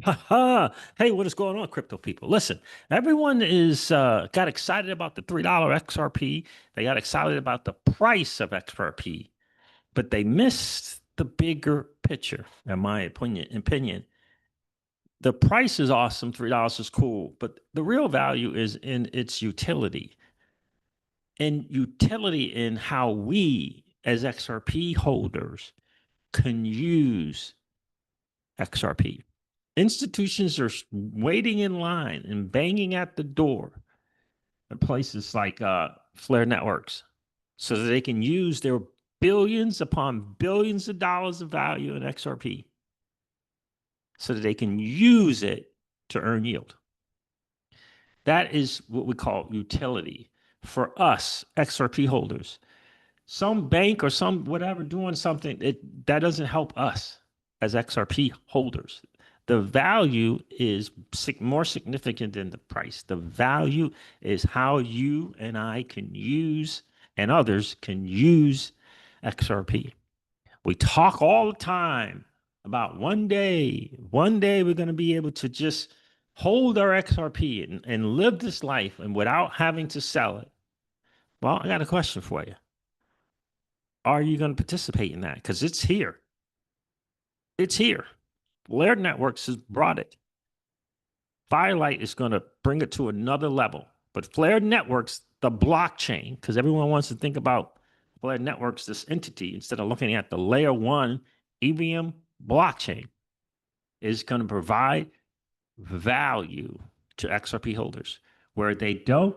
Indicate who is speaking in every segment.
Speaker 1: Ha. Hey, what is going on, crypto people? Listen, everyone is got excited about the $3 XRP. They got excited about the price of XRP, but they missed the bigger picture, in my opinion. The price is awesome, $3 is cool, but the real value is in its utility. And utility in how we as XRP holders can use XRP. Institutions are waiting in line and banging at the door at places like Flare Networks so that they can use their billions upon billions of dollars of value in XRP so that they can use it to earn yield. That is what we call utility for us XRP holders. Some bank or some whatever doing something that doesn't help us as XRP holders. The value is more significant than the price. The value is how you and I can use and others can use XRP. We talk all the time about one day we're going to be able to just hold our XRP and live this life and without having to sell it. Well, I got a question for you. Are you going to participate in that? Because it's here. It's here. Layer Networks has brought it. Firelight is going to bring it to another level. But Flare Networks, the blockchain, because everyone wants to think about Flare Networks, this entity, instead of looking at the layer one EVM blockchain, is going to provide value to XRP holders where they don't,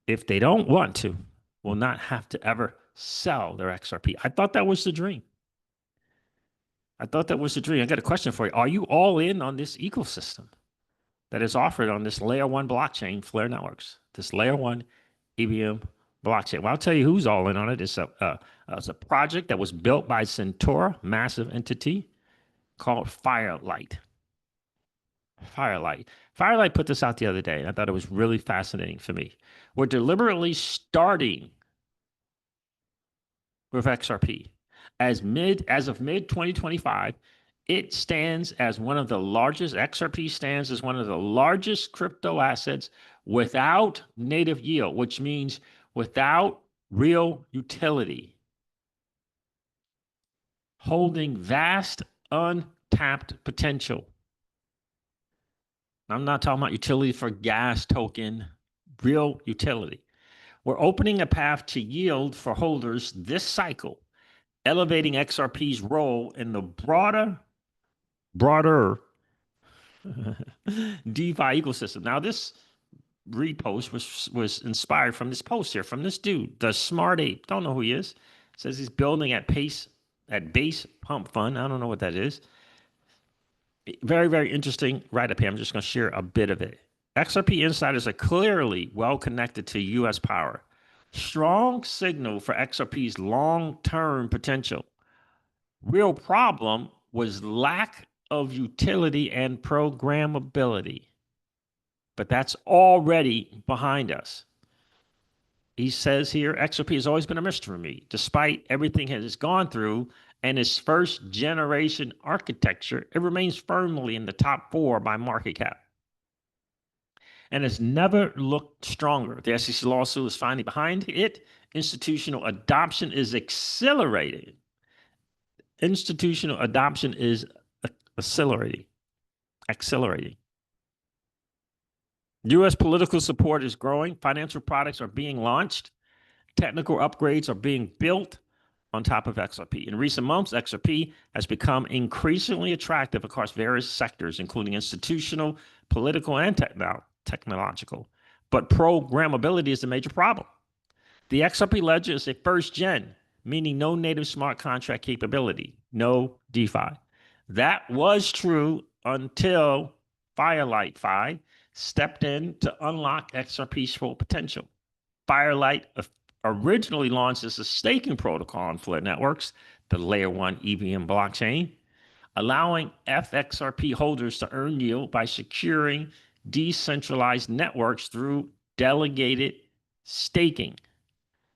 Speaker 1: if they don't want to, will not have to ever sell their XRP. I thought that was the dream. I thought that was the dream. I got a question for you. Are you all in on this ecosystem that is offered on this layer one blockchain, Flare Networks, this layer one EVM blockchain? Well, I'll tell you who's all in on it. It's a project that was built by Centaura, massive entity called Firelight. Firelight put this out the other day, and I thought it was really fascinating for me. We're deliberately starting with XRP. As of mid 2025, it stands as one of the largest, XRP stands as one of the largest crypto assets without native yield, which means without real utility, holding vast untapped potential. I'm not talking about utility for gas token, real utility. We're opening a path to yield for holders this cycle, elevating XRP's role in the broader DeFi ecosystem. Now, this repost was inspired from this post here from this dude, the Smart Ape. Don't know who he is. Says he's building at Base Pump Fund. I don't know what that is. Very, very interesting write-up here. I'm just going to share a bit of it. XRP insiders are clearly well connected to U.S. power. Strong signal for XRP's long-term potential. Real problem was lack of utility and programmability. But that's already behind us. He says here, XRP has always been a mystery to me, despite everything it has gone through and its first generation architecture, it remains firmly in the top 4 by market cap and has never looked stronger. The SEC lawsuit is finally behind it. Institutional adoption is accelerating. Institutional adoption is accelerating. U.S. political support is growing. Financial products are being launched. Technical upgrades are being built on top of XRP. In recent months, XRP has become increasingly attractive across various sectors, including institutional, political, and technological. But programmability is a major problem. The XRP ledger is a first gen, meaning no native smart contract capability, no DeFi. That was true until Firelight Fi stepped in to unlock XRP's full potential. Firelight originally launched as a staking protocol on Flare Networks, the layer one EVM blockchain, allowing FXRP holders to earn yield by securing decentralized networks through delegated staking.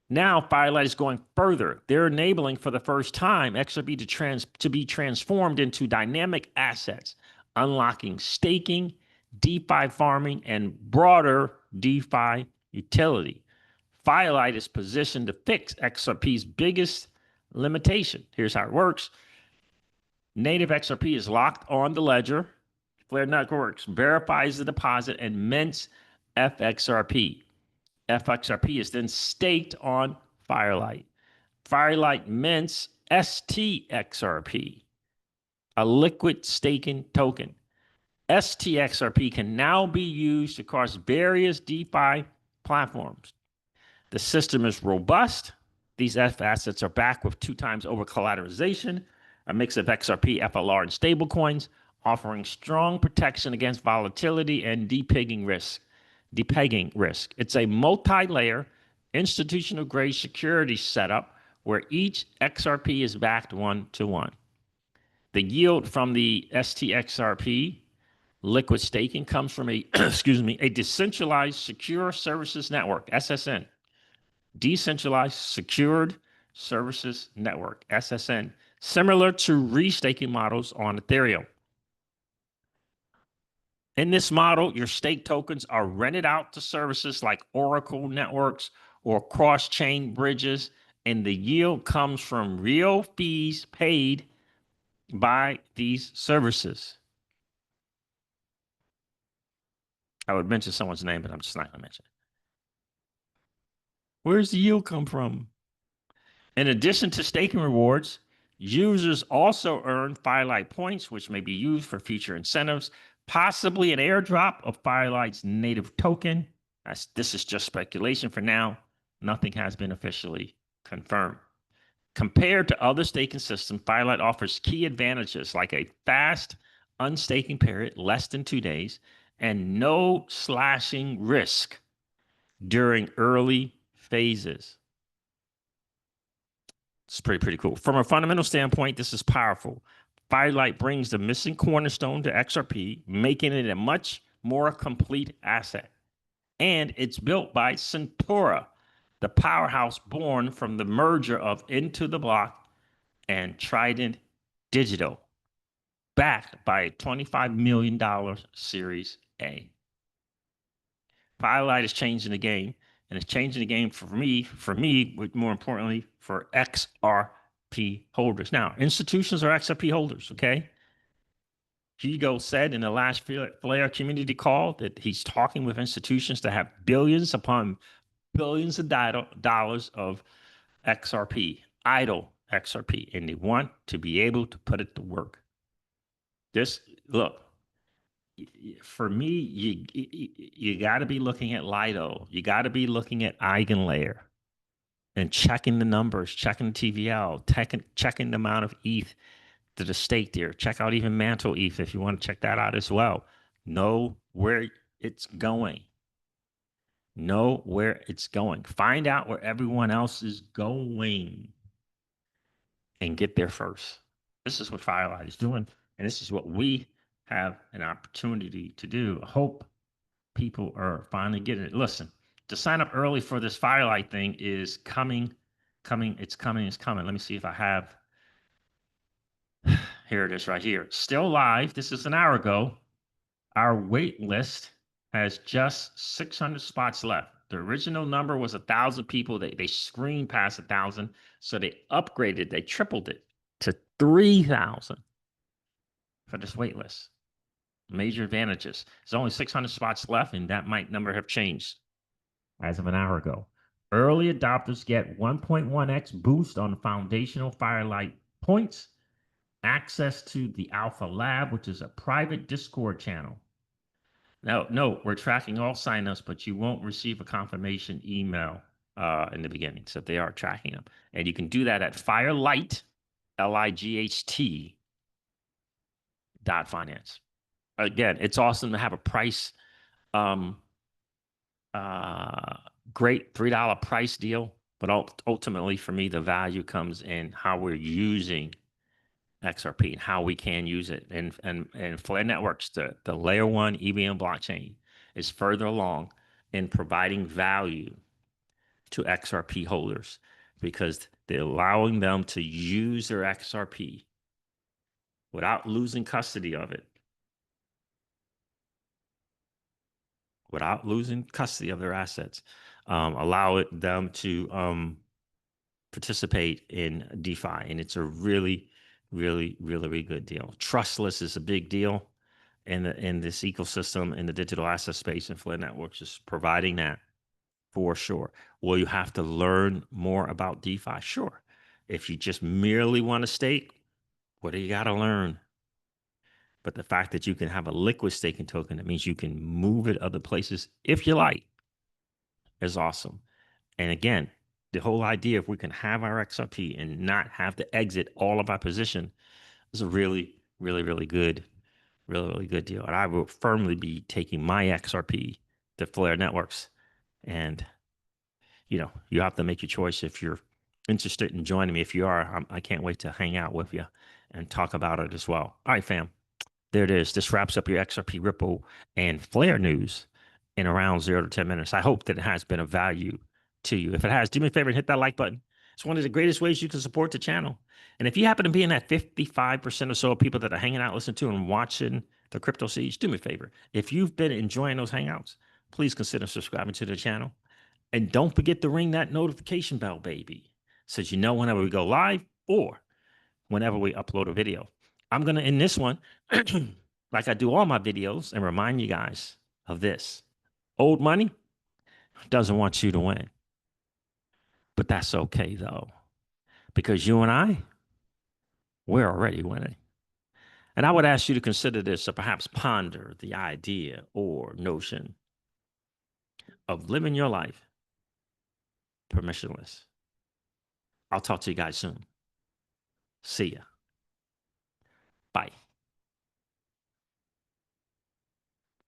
Speaker 1: Now, Firelight is going further. They're enabling for the first time XRP to be transformed into dynamic assets, unlocking staking, DeFi farming, and broader DeFi utility. Firelight is positioned to fix XRP's biggest limitation. Here's how it works. Native XRP is locked on the ledger. Flare Networks verifies the deposit and mints FXRP. FXRP is then staked on Firelight. Firelight mints STXRP, a liquid staking token. STXRP can now be used across various DeFi platforms. The system is robust. These F assets are backed with 2 times over collateralization, a mix of XRP, FLR, and stablecoins, offering strong protection against volatility and depegging risk. It's a multi-layer, institutional-grade security setup where each XRP is backed 1-to-1. The yield from the STXRP liquid staking comes from a a decentralized secure services network, SSN. Decentralized Secured Services Network, SSN, similar to restaking models on Ethereum. In this model, your stake tokens are rented out to services like Oracle networks or cross-chain bridges, and the yield comes from real fees paid by these services. I would mention someone's name, but I'm just not going to mention it. Where's the yield come from? In addition to staking rewards, users also earn Firelight points, which may be used for future incentives, possibly an airdrop of Firelight's native token. This is just speculation for now. Nothing has been officially confirmed. Compared to other staking systems, Firelight offers key advantages like a fast unstaking period, less than 2 days, and no slashing risk during early phases. It's pretty cool. From a fundamental standpoint, this is powerful. Firelight brings the missing cornerstone to XRP, making it a much more complete asset. And it's built by Centaura, the powerhouse born from the merger of Into the Block and Trident Digital, backed by a $25 million Series A. Firelight is changing the game, and it's changing the game for me, but more importantly, for XRP holders. Now, institutions are XRP holders, okay? Hugo said in the last Flare community call that he's talking with institutions that have billions upon billions of dollars of XRP, idle XRP, and they want to be able to put it to work. Look, for me, you got to be looking at Lido. You got to be looking at Eigenlayer and checking the numbers, checking the TVL, checking the amount of ETH to the stake there. Check out even Mantle ETH if you want to check that out as well. Know where it's going. Know where it's going. Find out where everyone else is going and get there first. This is what Firelight is doing, and this is what we have an opportunity to do. I hope people are finally getting it. Listen, to sign up early for this Firelight thing is coming. It's coming. Let me see if I have. Here it is right here. Still live. This is an hour ago. Our wait list has just 600 spots left. The original number was 1,000 people. They screened past 1,000, so they upgraded. They tripled it to 3,000 for this wait list. Major advantages. There's only 600 spots left, and that number have changed as of an hour ago. Early adopters get 1.1x boost on foundational Firelight points, access to the Alpha Lab, which is a private Discord channel. Now, no, we're tracking all signups, but you won't receive a confirmation email in the beginning. So they are tracking them. And you can do that at Firelight, LIGHT .finance. Again, it's awesome to have a price, great $3 price deal. But ultimately, for me, the value comes in how we're using XRP and how we can use it. And Flare Networks, the layer 1 EVM blockchain, is further along in providing value to XRP holders because they're allowing them to use their XRP without losing custody of it without losing custody of their assets, allow them to participate in DeFi. And it's a really, really, really, really good deal. Trustless is a big deal in this ecosystem in the digital asset space, and Flare Networks is providing that for sure. Will you have to learn more about DeFi? Sure. If you just merely want to stake, what do you got to learn? But the fact that you can have a liquid staking token, that means you can move it other places if you like, is awesome. And again, the whole idea if we can have our XRP and not have to exit all of our position is a really, really, really good deal. And I will firmly be taking my XRP to Flare Networks. And you have to make your choice if you're interested in joining me. If you are, I can't wait to hang out with you and talk about it as well. All right, fam. There it is. This wraps up your XRP, Ripple, and Flare news in around 0 to 10 minutes. I hope that it has been of value to you. If it has, do me a favor and hit that like button. It's one of the greatest ways you can support the channel. And if you happen to be in that 55% or so of people that are hanging out, listening to, and watching the Crypto Siege, do me a favor. If you've been enjoying those hangouts, please consider subscribing to the channel. And don't forget to ring that notification bell, baby, so you know whenever we go live or whenever we upload a video. I'm going to end this one like I do all my videos and remind you guys of this. Old money doesn't want you to win. But that's okay, though, because you and I, we're already winning. And I would ask you to consider this or perhaps ponder the idea or notion of living your life permissionless. I'll talk to you guys soon. See ya. Bye.